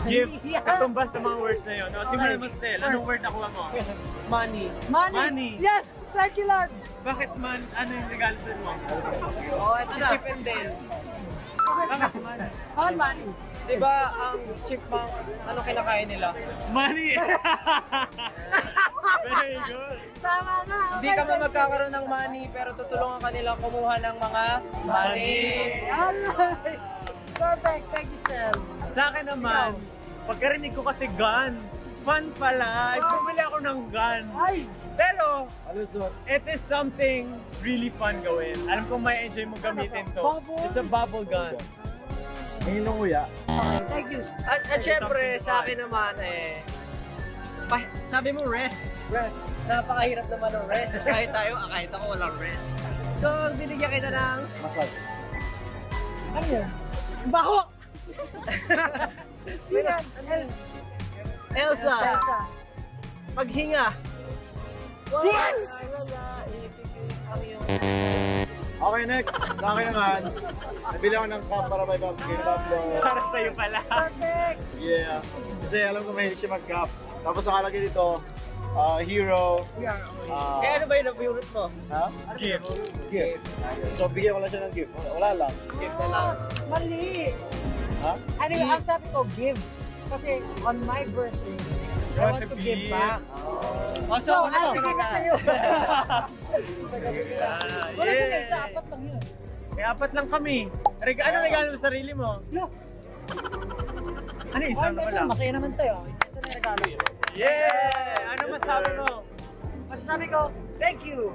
Give katumbas sa mga words na yun. No? Simulan mo, Stel. Anong word nakuha mo? Money. Money. Yes! Thank you, Lord! Bakit man? Ano yung regalo sa mo? Oh, at si Chip and Dale. Bakit man? All money. Diba ang chipmunk, ano kinakain nila? Money! Very good. Tama nga. Hindi kami magkakaroon ng money, pero tutulungan kanila kumuha ng mga money. Alright! Perfect. Thank you, Sel. Sa akin naman, pagkarinig ko kasi gun, fun pala. Bumili ako ng gun. Ay! Pero, it is something really fun gawin. Alam kong may enjoy mo gamitin to. Bubble? It's a bubble gun. Okay, thank you. At syempre, sa akin naman sabi mo rest. Napakahirap naman ng rest. Kahit tayo, kahit ako walang rest. So, binigyan kita ng... Ano yun? Bako! Elsa! Paghinga! What? Okay, next. Sa akin naman, nabili ako ng cup para may Pablo. Para sa'yo pala. Perfect! Yeah. Kasi alam ko mahilig siya mag-cup. Tapos nakalagay dito, hero. Kaya ano ba yung nabiurot mo? Ha? Gift. Gift. So, bigyan ko lang siya ng gift. Wala lang. Gift na lang. Mali! Ha? Anyway, ang sabi ko, give. Kasi on my birthday, I want to give back. So, I'll give it to you. Wala Yeah. sila, isa, apat lang yun. May apat lang kami. Ano regalo mo sa sarili mo? Look, Ano isa na wala? masaya naman tayo. Ito na yung regalo. Yeah! Ano masabi mo? Masasabi ko, thank you!